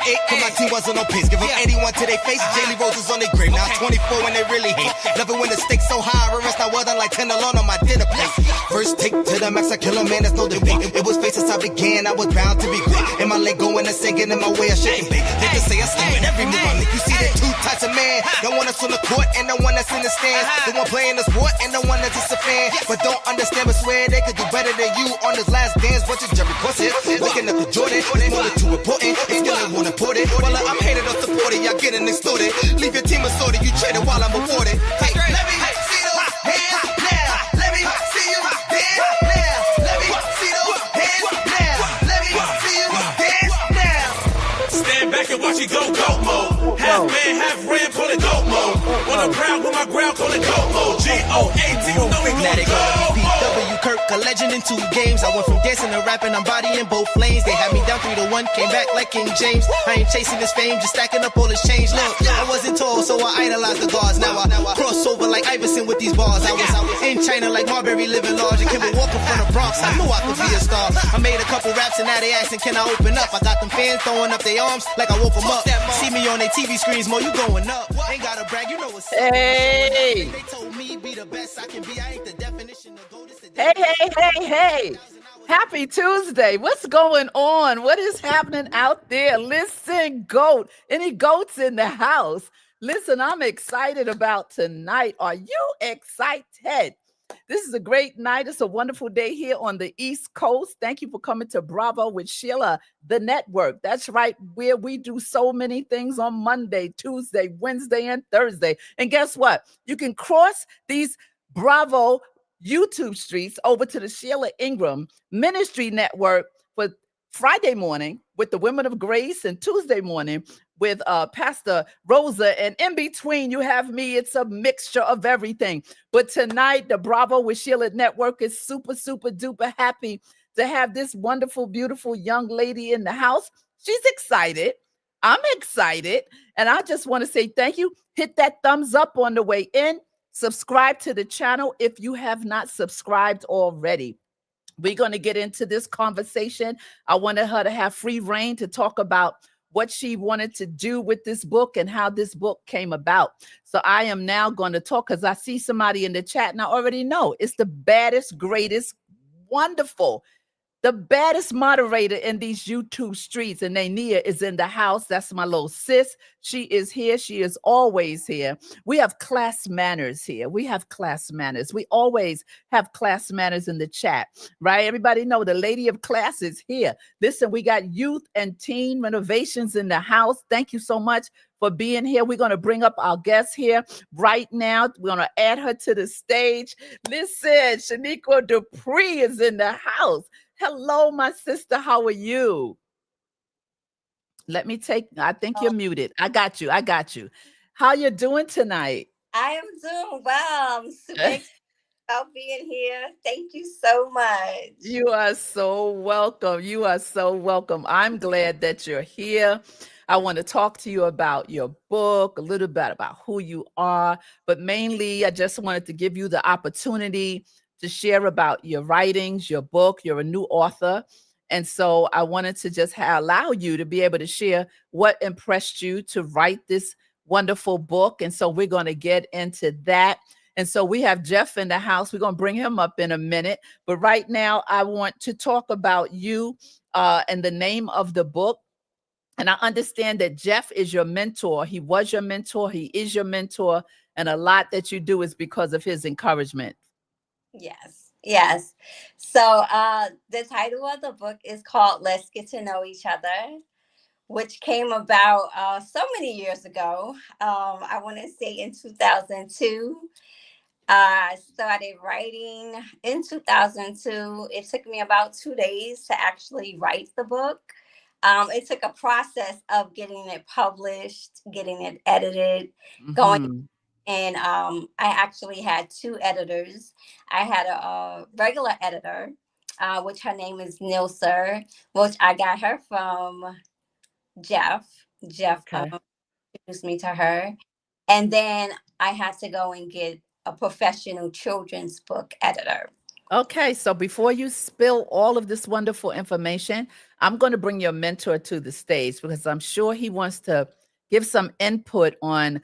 8, cause my team wasn't on pace. Give them 81 to their face, Jaylee Roses on their grave. Now 24 when they really hate. Love it when the stakes so high, I rest I wasn't like 10 alone on my dinner plate. First take to the max, I kill a man, that's no debate. It was fate since I began, I was bound to be great. In my leg going and singing in my way of shaking bait. They just say I slam in every move I make. You see the two types of man, the one that's on the court and the one that's in the stands. The one playing the sport and the one that's just a fan. But don't understand, but swear they could do better than you on this last dance. Watch it, Jerry Corset, looking at the Jordan. More than too important, if you don't want to put it. Well, I'm hated or supported, y'all getting extorted. Leave your team assorted, you traded while I'm awarded. Hey, let me see those hands now. Let me see you dance now. Let me see those hands now. Let me see you dance now. Stand back and watch it go mode. Half man, half ram, call it go mode. When I'm proud with my ground, call it go mode. G-O-A-T, you know we Now they go call me PW Kirk, a legend in 2 games. I went from dancing to rapping, I'm bodying both lanes. They had me down 3-1, came back like King James. I ain't chasing this fame, just stacking up all this change. Look, I wasn't tall, so I idolized the guards. Now I cross over like Iverson with these bars. I was in China like Marbury living large. And Kimball Walker from the Bronx, I knew I could be a star. I made a couple raps and now they asking, can I open up? I got them fans throwing up their arms like I woke them up. See me on their TV screens, more you going up. Ain't gotta brag, you know what's up. Hey. They told me be the best I can be. I ain't the definition of gold. Hey. Happy Tuesday. What's going on? What is happening out there? Listen, GOAT. Any goats in the house? Listen, I'm excited about tonight. Are you excited? This is a great night. It's a wonderful day here on the East Coast. Thank you for coming to Bravo with Sheila, the network. That's right, where we do so many things on Monday, Tuesday, Wednesday, and Thursday. And guess what? You can cross these Bravo YouTube streets over to the Sheila Ingram Ministry Network for Friday morning with the Women of Grace and Tuesday morning with Pastor Rosa. And in between, you have me. It's a mixture of everything. But tonight, the Bravo with Sheila Network is super, super duper happy to have this wonderful, beautiful young lady in the house. She's excited. I'm excited. And I just want to say thank you. Hit that thumbs up on the way in. Subscribe to the channel if you have not subscribed already. We're going to get into this conversation. I wanted her to have free reign to talk about what she wanted to do with this book and how this book came about. So I am now going to talk because I see somebody in the chat and I already know it's the baddest, greatest, wonderful, the baddest moderator in these YouTube streets, and Nania is in the house. That's my little sis. She is here. She is always here. We have class manners here. We have class manners. We always have class manners in the chat, right? Everybody know the lady of class is here. Listen, we got youth and teen renovations in the house. Thank you so much for being here. We're going to bring up our guest here right now. We're going to add her to the stage. Listen, Shenequa Dupree is in the house. Hello, my sister. How are you? I think you're muted. I got you. How you doing tonight? I am doing well. I'm super excited about being here. Thank you so much. You are so welcome. I'm glad that you're here. I want to talk to you about your book, a little bit about who you are, but mainly I just wanted to give you the opportunity to share about your writings, your book. You're a new author. And so I wanted to just allow you to be able to share what impressed you to write this wonderful book. And so we're going to get into that. And so we have Jeff in the house. We're going to bring him up in a minute. But right now, I want to talk about you and the name of the book. And I understand that Jeff is your mentor. He was your mentor. He is your mentor. And a lot that you do is because of his encouragement. Yes. So the title of the book is called Let's Get to Know Each Other, which came about so many years ago. I want to say in 2002. I started writing in 2002. It took me about 2 days to actually write the book. It took a process of getting it published, getting it edited, going. And I actually had 2 editors. I had a regular editor, which her name is Nilser, which I got her from Jeff. Jeff introduced me to her. And then I had to go and get a professional children's book editor. Okay, so before you spill all of this wonderful information, I'm going to bring your mentor to the stage because I'm sure he wants to give some input on.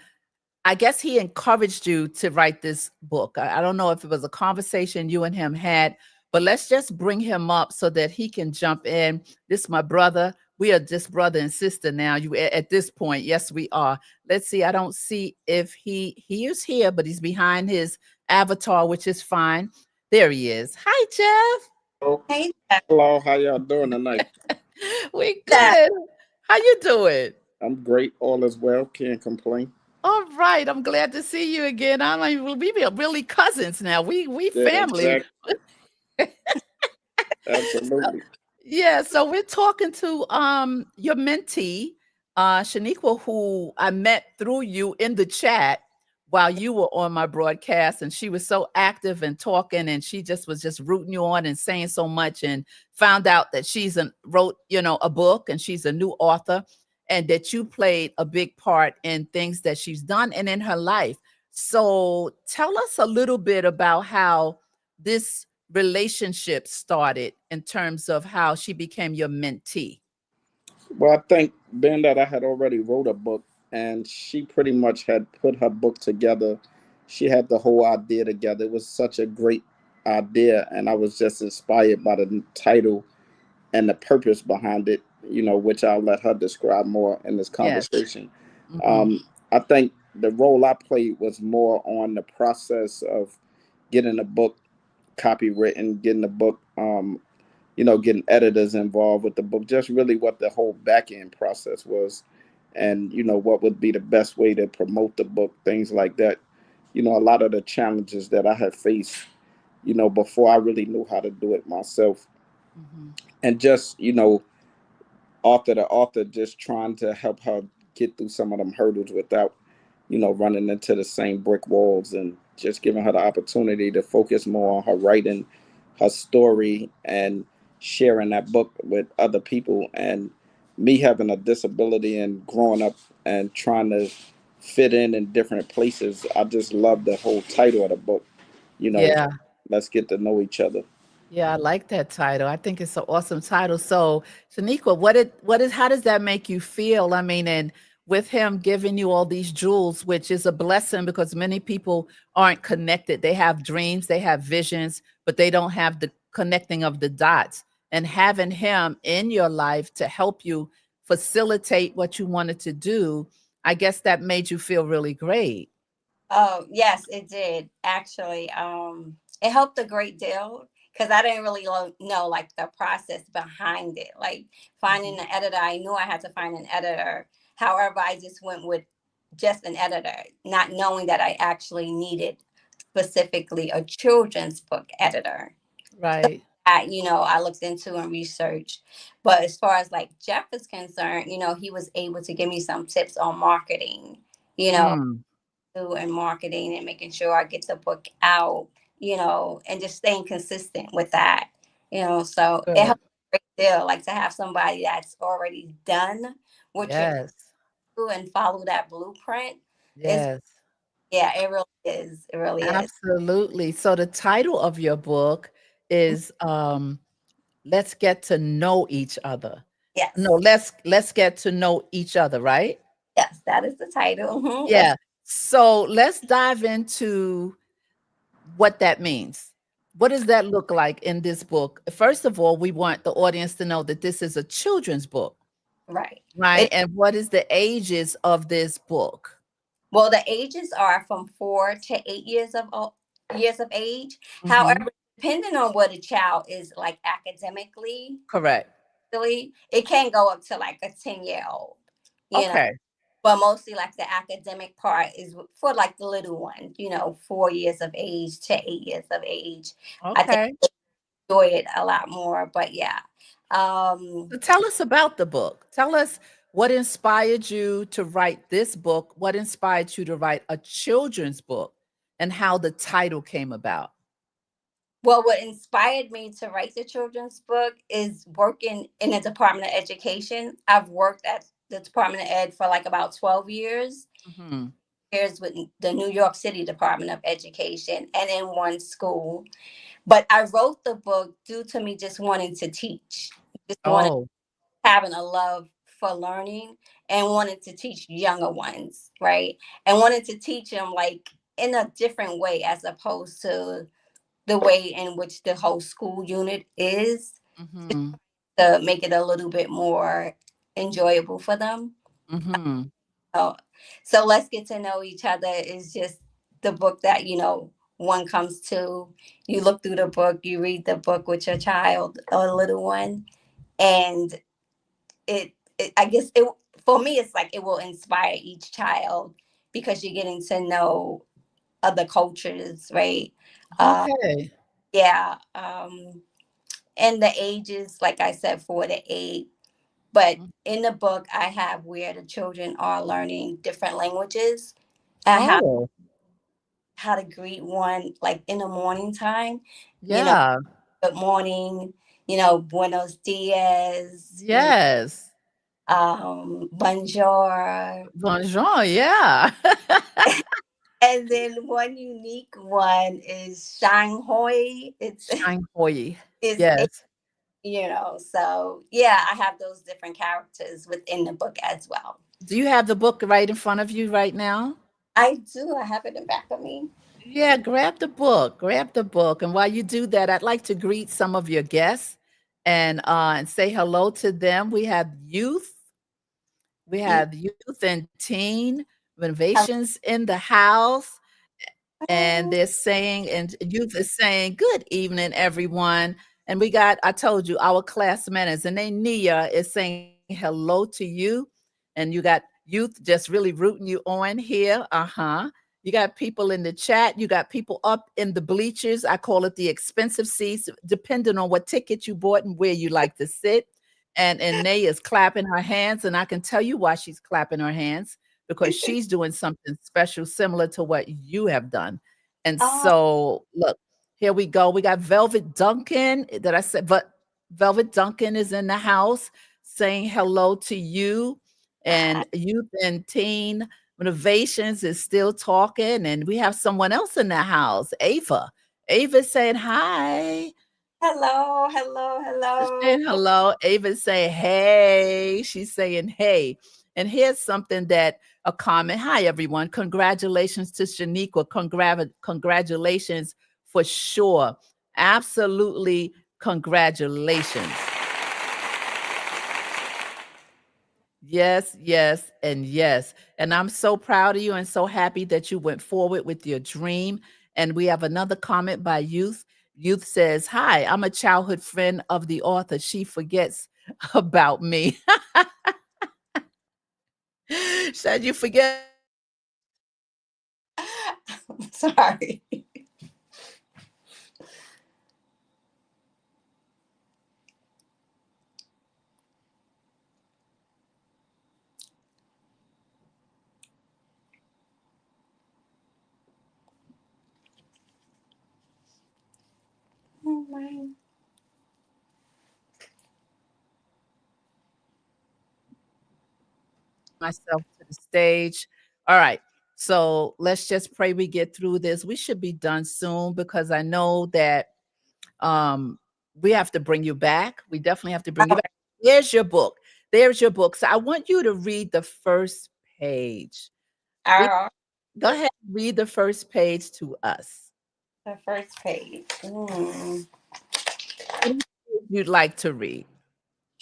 I guess he encouraged you to write this book. I don't know if it was a conversation you and him had, but let's just bring him up so that he can jump in. This is my brother. We are just brother and sister now. You at this point, yes, we are. Let's see. I don't see if he is here, but he's behind his avatar, which is fine. There he is. Hi, Jeff. Oh, Hey, Jeff. hello, how y'all doing tonight? We Jeff. good. How you doing? I'm great, all is well, can't complain. All right. I'm glad to see you again. I mean, we be really cousins now. We Yeah, family. exactly, absolutely. Yeah, so we're talking to your mentee, Shaniqua, who I met through you in the chat while you were on my broadcast, and she was so active and talking, and she just was just rooting you on and saying so much, and found out that wrote, a book, and she's a new author, and that you played a big part in things that she's done and in her life. So tell us a little bit about how this relationship started in terms of how she became your mentee. Well, I think being that I had already wrote a book and she pretty much had put her book together, she had the whole idea together. It was such a great idea, and I was just inspired by the title and the purpose behind it, which I'll let her describe more in this Yes. conversation. Hmm. I think the role I played was more on the process of getting the book copywritten, getting the book, getting editors involved with the book, just really what the whole back end process was, and what would be the best way to promote the book, things like that. A lot of the challenges that I had faced, before I really knew how to do it myself, Hmm. and just author to author, just trying to help her get through some of them hurdles without, running into the same brick walls, and just giving her the opportunity to focus more on her writing, her story, and sharing that book with other people. And me having a disability and growing up and trying to fit in different places, I just love the whole title of the book. You know, Yeah. let's get to know each other. Yeah, I like that title. I think it's an awesome title. So, Shaniqua, how does that make you feel? I mean, and with him giving you all these jewels, which is a blessing because many people aren't connected. They have dreams, they have visions, but they don't have the connecting of the dots. And having him in your life to help you facilitate what you wanted to do, I guess that made you feel really great. Oh, yes, it did actually. It helped a great deal because I didn't really know like the process behind it. Like finding Mhm. an editor, I knew I had to find an editor. However, I just went with just an editor, not knowing that I actually needed specifically a children's book editor. Right. I looked into and researched. But as far as like Jeff is concerned, he was able to give me some tips on marketing. You know, Mm, and marketing and making sure I get the book out, and just staying consistent with that, so it good. helps a great deal, like to have somebody that's already done what you're Yes. doing and follow that blueprint is, Yes. yeah, it really is. It really is. Absolutely. So the title of your book is Let's Get to Know Each Other. No, Yes. let's get to know each other, right? Yes, that is the title. Yeah. So let's dive into what that means. What does that look like in this book? First of all, we want the audience to know that this is a children's book, Right. right? It And what is the ages of this book? Well, the ages are from 4 to 8 years years of age. Mhm. However, depending on what a child is like academically, Correct. really, it can go up to like a 10-year-old, you know. Okay. But mostly like the academic part is for like the little one, 4 years of age to 8 years of age. I think Okay. I enjoy it a lot more. But yeah. Um So tell us about the book. Tell us what inspired you to write this book, what inspired you to write a children's book, and how the title came about. well, what inspired me to write the children's book is working in the Department of Education. I've worked at the Department of Ed for like about 12 years. Mhm. Years with the New York City Department of Education and in one school. But I wrote the book due to me just wanting to teach, just wanting Oh, having a love for learning and wanted to teach younger ones, right? And wanted to teach them like in a different way as opposed to the way in which the whole school unit is, mm-hmm. to make it a little bit more enjoyable for them. Mm-hmm. So, so let's get to know each other is just the book that, one comes to, you look through the book, you read the book with your child or little one, and I guess it, for me, it's like it will inspire each child because you're getting to know other cultures, right? Uh, Okay. yeah. And the ages, like I said, 4 to 8. But in the book, I have where the children are learning different languages and Oh, how to greet one, like in the morning time, you know, yeah. good morning, buenos dias, Yes. bonjour. Bonjour. Yeah. And then one unique one is Shanghai. Shanghai. Is Yes. so yeah, I have those different characters within the book as well. Do you have the book right in front of you right now? I do. I have it in back of me. Yeah, grab the book. Grab the book. And while you do that, I'd like to greet some of your guests and say hello to them. We have youth. We You have youth and teen renovations in the house. And hello. they're saying, and youth is saying, good evening, everyone. And we got, I told you, our classmates, and then Nia is saying hello to you. And you got youth just really rooting you on here. Uh-huh. You got people in the chat. You got people up in the bleachers. I call it the expensive seats, depending on what ticket you bought and where you like to sit. And Nay is clapping her hands, and I can tell you why she's clapping her hands because she's doing something special, similar to what you have done. And Oh, so, look, here we go. We got Velvet Duncan that I said, but Velvet Duncan is in the house saying hello to you. hi. And Youth and Teen Renovations is still talking. And we have someone else in the house, Ava. Ava's saying hi. Hello, hello, hello. Saying hello. Ava's saying hey. She's saying hey. And here's something that a comment. Hi, everyone. Congratulations to Shaniqua. Congratulations for sure. Absolutely. Congratulations. Yes, yes, and yes. And I'm so proud of you and so happy that you went forward with your dream. And we have another comment by Youth. Youth says, hi, I'm a childhood friend of the author. She forgets about me. Said you forget. I'm sorry. Oh my. Myself to the stage. All right. So let's just pray we get through this. We should be done soon because I know that um we have to bring you back. We definitely have to bring you back. There's your book. There's your book. So I want you to read the first page. Read, Our go ahead and read the first page to us. the first page. What you'd like to read.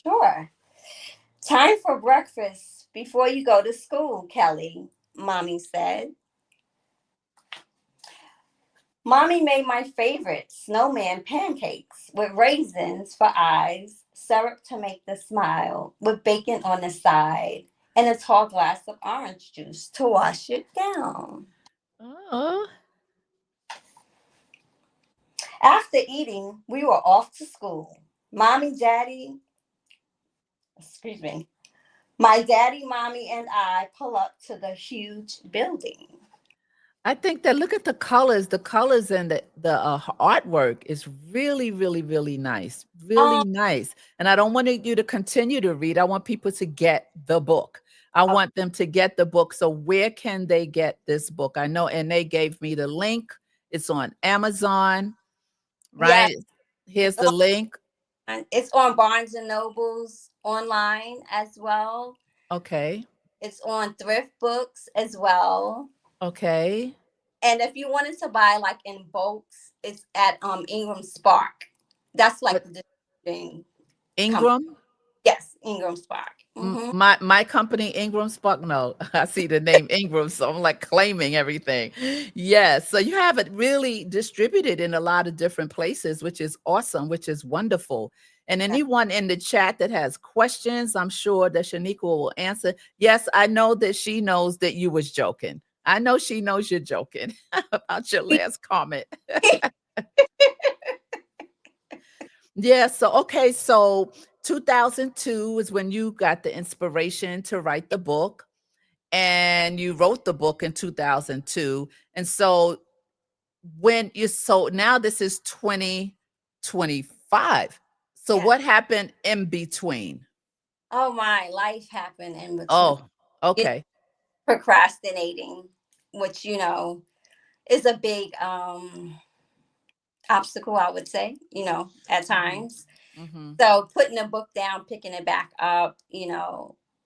Sure. Time for breakfast before you go to school, Kelly, Mommy said. Mommy made my favorite snowman pancakes with raisins for eyes, syrup to make the smile, with bacon on the side, and a tall glass of orange juice to wash it down. Oh, After eating, we were off to school. Mommy, Daddy, excuse me, my daddy, mommy, and I pull up to the huge building. I think that look at the colors. The colors and the artwork is really, really, really nice. Really Um, nice. And I don't want you to continue to read. I want people to get the book. I okay. want them to get the book. So where can they get this book? I know, and they gave me the link. It's on Amazon. Yeah, right? Here's it's the link. it's on Barnes and Nobles online as well. Okay. It's on thrift books as well. Okay. And if you wanted to buy like in bulks, it's at Ingram Spark. That's like What, the distributing company. Ingram? Yes, Ingram Spark. Hmm. My company, Ingram Spark. No, I see the name Ingram, so I'm like claiming everything. Yes, so you have it really distributed in a lot of different places, which is awesome, which is wonderful. And anyone in the chat that has questions, I'm sure that Shaniqua will answer. Yes, I know that she knows that you was joking. I know she knows you're joking about your last comment. Yeah, so okay, so 2002 is when you got the inspiration to write the book, and you wrote the book in 2002. And so so now this is 2025. So Yeah. what happened in between? Oh my, life happened in between. Oh, It okay. procrastinating, which is a big obstacle, I would say, at Mhm. times. Mhm. So putting the book down, picking it back up,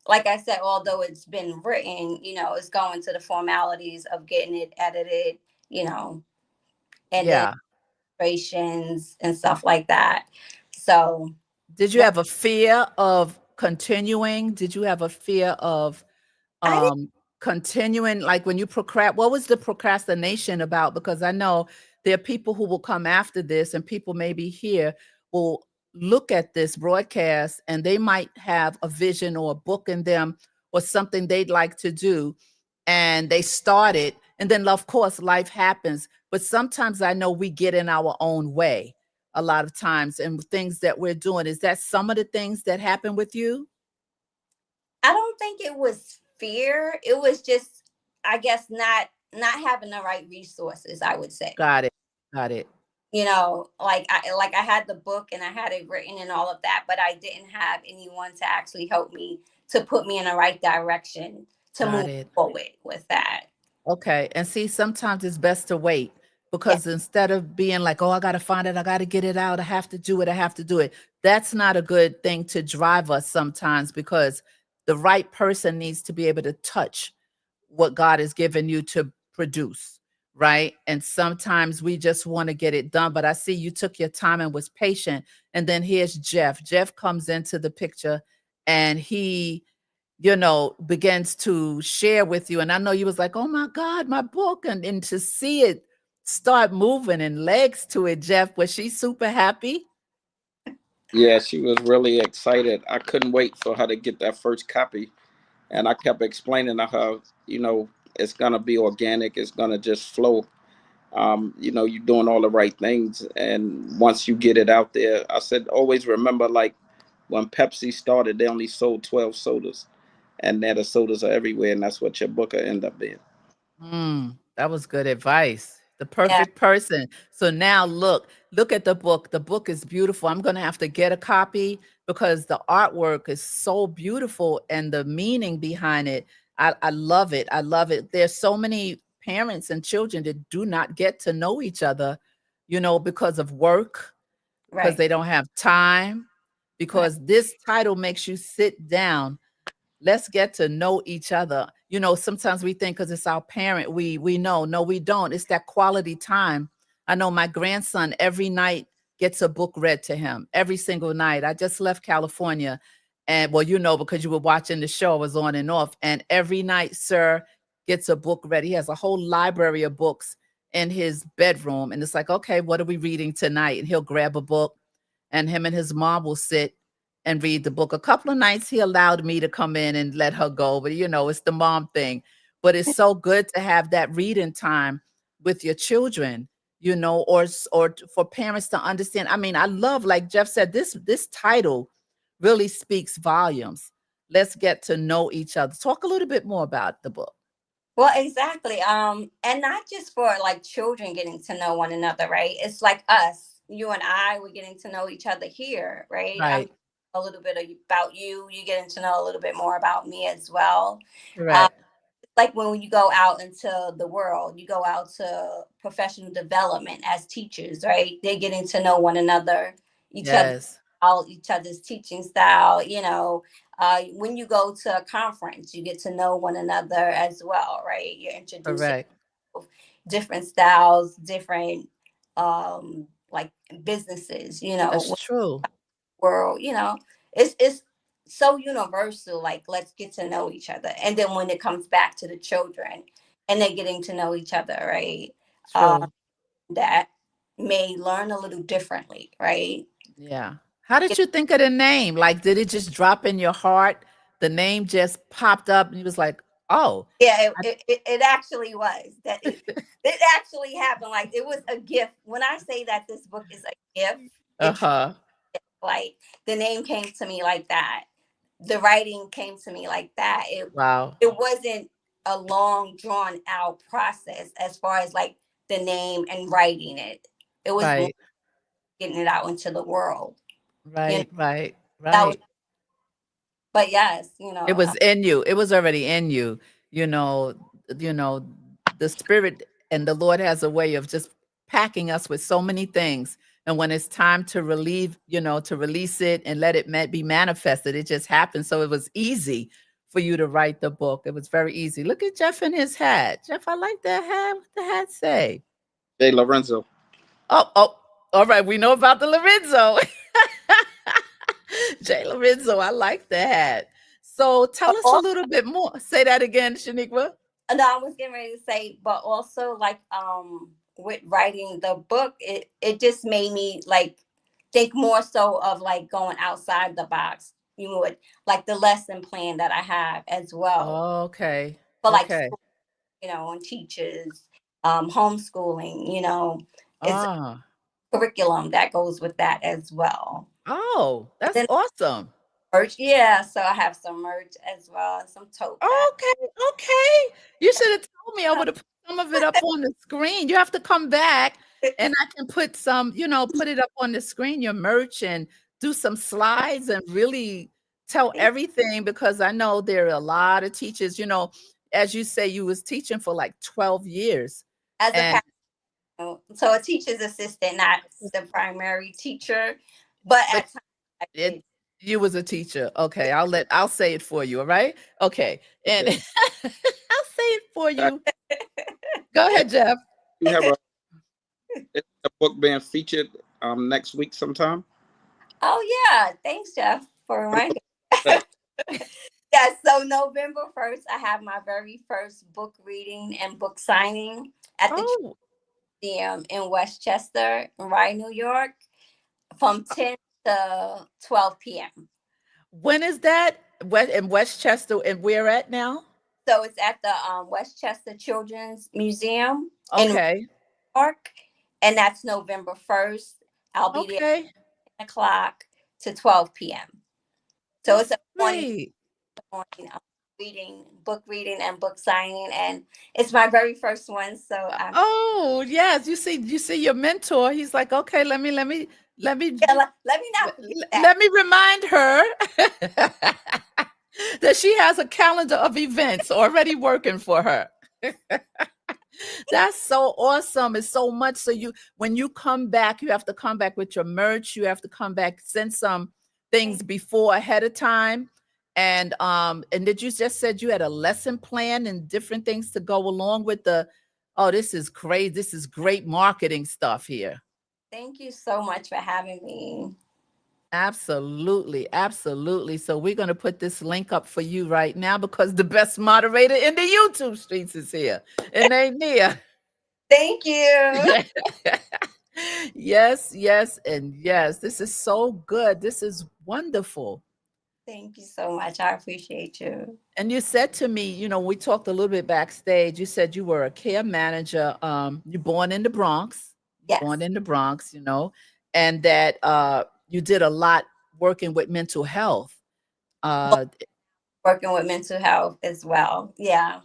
like I said, although it's been written, it's going to the formalities of getting it edited, you know, and then Yeah. illustrations and stuff like that. So Did you that have a fear of continuing? Did you have a fear of I didn't. continuing, like when you what was the procrastination about? Because I know there are people who will come after this, and people maybe here will look at this broadcast and they might have a vision or a book in them or something they'd like to do, and they start it, and then of course life happens, but sometimes I know we get in our own way a lot of times and things that we're doing. Is that some of the things that happen with you? I don't think it was fear. It was just, I guess, not having the right resources, I would say. Got it. Got it. Like I had the book and I had it written and all of that, but I didn't have anyone to actually help me to put me in the right direction to Got move it. forward with that. Okay. And see, sometimes it's best to wait, Yeah, because instead of being like, oh, I got to find it, I got to get it out, I have to do it, I have to do it. That's not a good thing to drive us sometimes, because the right person needs to be able to touch what God has given you to produce. Right. And sometimes we just want to get it done. But I see you took your time and was patient. And then here's Jeff. Jeff comes into the picture, and he begins to share with you. And I know you was like, oh my God, my book. And to see it start moving and legs to it, Jeff, was she super happy? Yeah, she was really excited. I couldn't wait for her to get that first copy. And I kept explaining to her, it's gonna be organic, it's gonna just flow. You're doing all the right things. And once you get it out there, I said, always remember, like when Pepsi started, they only sold 12 sodas. And now the sodas are everywhere, and that's what your book will end up being. That was good advice. The yeah, perfect person. So now look at the book. The book is beautiful. I'm going to have to get a copy because the artwork is so beautiful and the meaning behind it. I love it. I love it. There's so many parents and children that do not get to know each other, because of work, because right, they don't have time, right, because this title makes you sit down. Let's get to know each other. Sometimes we think because it's our parent, we know. No, we don't. It's that quality time. I know my grandson every night gets a book read to him every single night. I just left California, and well, because you were watching the show, I was on and off, and every night, sir gets a book read. He has a whole library of books in his bedroom, and it's like, okay, what are we reading tonight? And he'll grab a book, and him and his mom will sit and read the book. A couple of nights he allowed me to come in and let her go, but it's the mom thing. But it's so good to have that reading time with your children, for parents to understand. I mean, I love, like Jeff said, this title really speaks volumes. Let's get to know each other. Talk a little bit more about the book. well, exactly. And not just for like children getting to know one another, right? It's like us, you and I, we're getting to know each other here, right? I'm Right. a little bit about you, you getting to know a little bit more about me as well. Correct. like when you go out into the world, you go out to professional development as teachers, right? They're getting to know one another, each other, Yes. all each other's teaching style. When you go to a conference, you get to know one another as well, right? You're introducing Correct. different styles, different like businesses, That's true. world, it's so universal. Like, let's get to know each other. And then when it comes back to the children and they're getting to know each other, right? Um, True. that may learn a little differently, right? Yeah. How did you think of the name? Like, did it just drop in your heart? The name just popped up and you was like, oh, Yeah, I- it actually was that it actually happened. Like, it was a gift. When I say that this book is a gift, it's uh-huh. like the name came to me like that. The writing came to me like that. Wow. It wasn't a long drawn out process as far as like the name and writing it. It was more Right. getting it out into the world. You know, Right. Right. that was, Right. but yes, It was in you. It was already in you. You know, you know, the spirit and the Lord has a way of just packing us with so many things. And when it's time to relieve, to release it and let it be manifested, it just happens. So it was easy for you to write the book. It was very easy. Look at Jeff in his hat. Jeff, I like that hat. What the hat say? Jay Lorenzo. Oh, all right. We know about the Lorenzo. Jay Lorenzo, I like that. So tell us a also, little bit more. Say that again, Shaniqua. no, I was getting ready to say, but also like with writing the book, it just made me like think more so of like going outside the box. You would like the lesson plan that I have as well Okay. for like Okay. and teachers, homeschooling. It's Ah. curriculum that goes with that as well. Oh, that's Then awesome. merch, yeah. So I have some merch as well, and some tote bags. Okay. Okay. You should have told me. I would have put some of it up on the screen. You have to come back and I can put some, put it up on the screen, your merch, and do some slides and really tell everything because I know there are a lot of teachers, as you say, you was teaching for like 12 years. As a And so a teacher's assistant, not the primary teacher, but but at times I it did. you was a teacher. Okay, I'll say it for you, all right? Okay. And Okay. I'll say it for Uh, you. Go ahead, Jeff. you have a book being featured next week sometime. Oh yeah, thanks, Jeff, for What reminding. about Yes, so November 1st, I have my very first book reading and book signing at the Oh, Museum in Westchester, Rye, New York, from 10 to 12 p.m. when is that? In Westchester, and where at now? So it's at the Westchester Children's Museum in New Okay. York, and that's November 1st. I'll be there Okay. 10 o'clock to 12 p.m. So it's That's a morning, great. book reading and book signing, and it's my very first one. So I'm Oh, yes. You see your mentor. He's like, okay, let me yeah, let me not forget that. let me remind her that she has a calendar of events already working for her. That's so awesome. It's so much. So when you come back, you have to come back with your merch. You have to come back, send some things before ahead of time. And did you just said you had a lesson plan and different things to go along with this is great. This is great marketing stuff here. Thank you so much for having me. Absolutely, absolutely. So we're going to put this link up for you right now because the best moderator in the YouTube streets is here. And they Nia. Thank you. Yes, yes, and yes. This is so good. This is wonderful. Thank you so much. I appreciate you. And you said to me, we talked a little bit backstage. You said you were a care manager. You're born in the Bronx, born Yes, in the Bronx, and that you did a lot working with mental health. Uh, working with mental health as well. Yeah.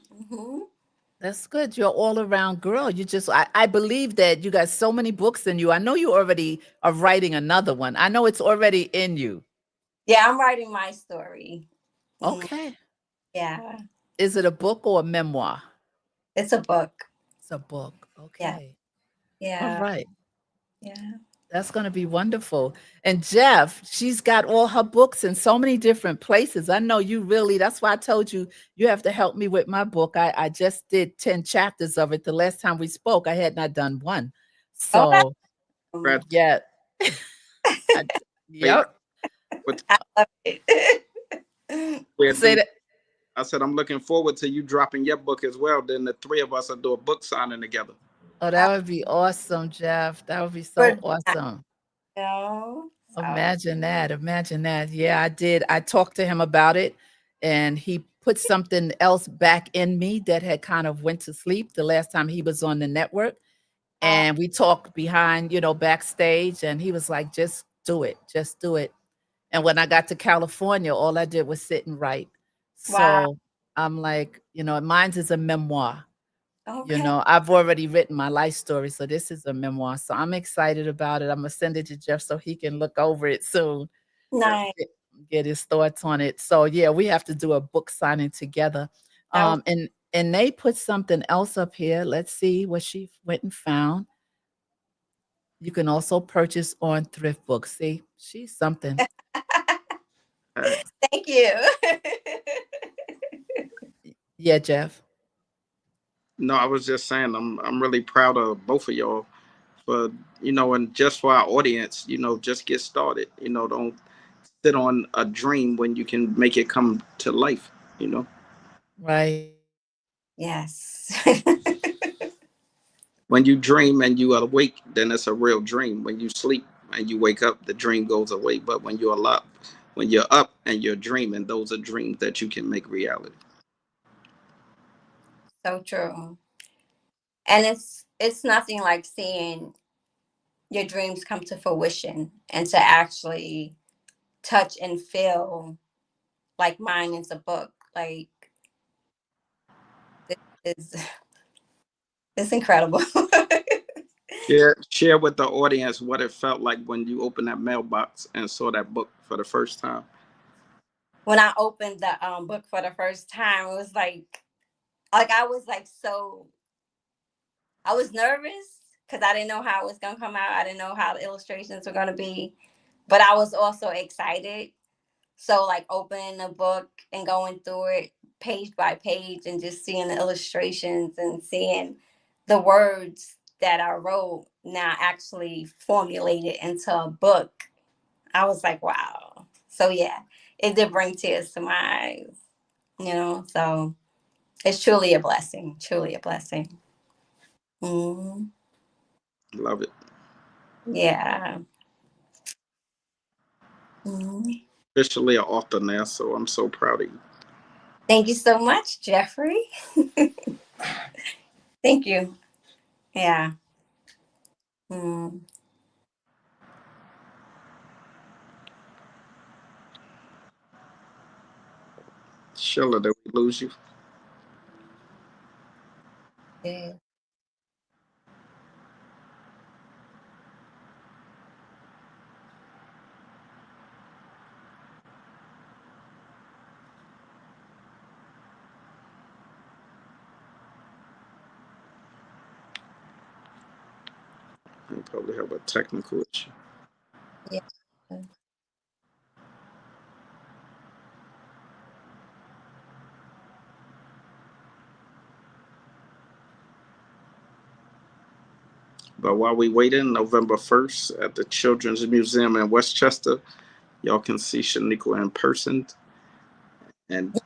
That's good. You're all around girl. I believe that you got so many books in you. I know you already are writing another one. I know it's already in you. Yeah, I'm writing my story. Mhm. Okay. Yeah. is it a book or a memoir? It's a book. It's a book. Yeah. Okay. All Yeah. right. Yeah. That's going to be wonderful. And Jeff, she's got all her books in so many different places. I know you really, that's why I told you, you have to help me with my book. I just did 10 chapters of it. The last time we spoke, I had not done one. Oh, that's So, Brad, yeah. I, wait, yep. what I love it. we'll Say do? that. I said I'm looking forward to you dropping your book as well. Then the three of us will do a book signing together. Oh, that would be awesome, Jeff. That would be so But awesome. so Imagine that. Imagine that. Yeah, I did. I talked to him about it and he put something else back in me that had kind of went to sleep the last time he was on the network. uh, And we talked behind, backstage and he was like, just do it. Just do it. And when I got to California, all I did was sit and write. wow. So I'm like, mine's is a memoir. Okay. I've already written my life story, so this is a memoir. So I'm excited about it. I'm gonna send it to Jeff so he can look over it soon, Yeah. Nice. get his thoughts on it. So yeah, we have to do a book signing together. That was And they put something else up here. Let's see what she went and found. You can also purchase on thrift books. See, she's something. Uh, thank you. Yeah, Jeff. no, I was just saying I'm really proud of both of y'all for and just for our audience, just get started. Don't sit on a dream when you can make it come to life. You know, Right. Yes. when you dream and you are awake, then it's a real dream. When you sleep and you wake up, the dream goes away. But when you're up and you're dreaming, those are dreams that you can make reality. So true. And it's nothing like seeing your dreams come to fruition and to actually touch and feel like mine is a book. Like this is it's incredible. Share with the audience what it felt like when you opened that mailbox and saw that book for the first time. When I opened the book for the first time, it was like I was like I was nervous because I didn't know how it was gonna come out. I didn't know how the illustrations were gonna be, but I was also excited. So like opening the book and going through it page by page and just seeing the illustrations and seeing the words that I wrote now actually formulated into a book. I was like, wow. So yeah, it did bring tears to my eyes. So it's truly a blessing, truly a blessing. Mhm. Love it. Yeah. Mhm. Officially an author now, so I'm so proud of you. Thank you so much, Jeffrey. Thank you. Yeah. Mm. Sheila, did we lose you? Yeah. We probably have a technical issue. Yeah. But while we waiting, November 1st at the Children's Museum in Westchester, y'all can see Shaniqua in person and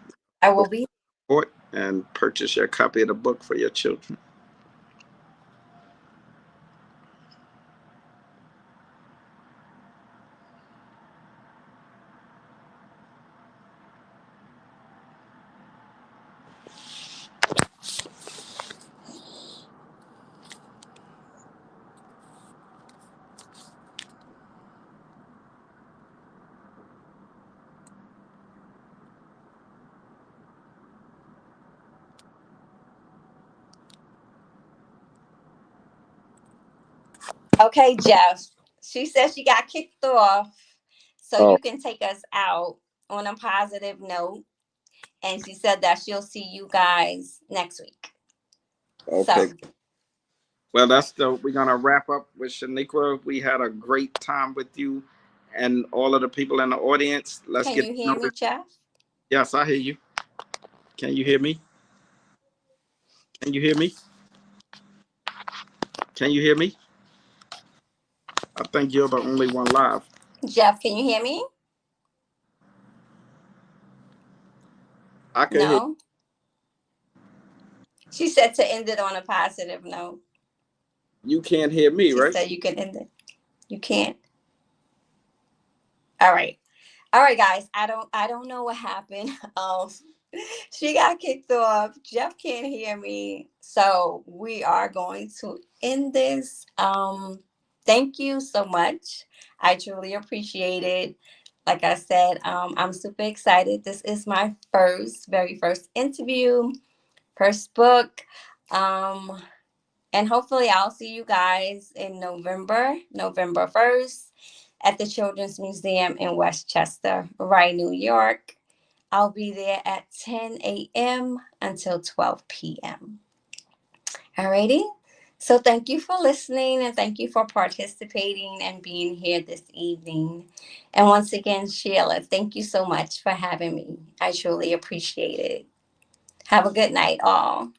I will be. support and purchase your copy of the book for your children. Okay, Jeff. She says she got kicked off, so Oh, you can take us out on a positive note. and she said that she'll see you guys next week. Okay. So Well, we're gonna wrap up with Shenequa. We had a great time with you and all of the people in the audience. Let's can get you to hear know me, this. Jeff? Yes, I hear you. Can you hear me? Can you hear me? Can you hear me? I think you're the only one live. Jeff, can you hear me? I can hear. No. She said to end it on a positive note. You can't hear me, She right? said you can end it. You can't. All right. All right, guys. I don't know what happened. She got kicked off. Jeff can't hear me. So we are going to end this. Thank you so much. I truly appreciate it. Like I said, I'm super excited. This is my very first interview, first book. Um, and hopefully I'll see you guys in November 1st at the Children's Museum in Westchester, Rye, New York. I'll be there at 10 a.m. until 12 p.m. Alrighty. So thank you for listening and thank you for participating and being here this evening. And once again, Sheila, thank you so much for having me. I truly appreciate it. Have a good night, all.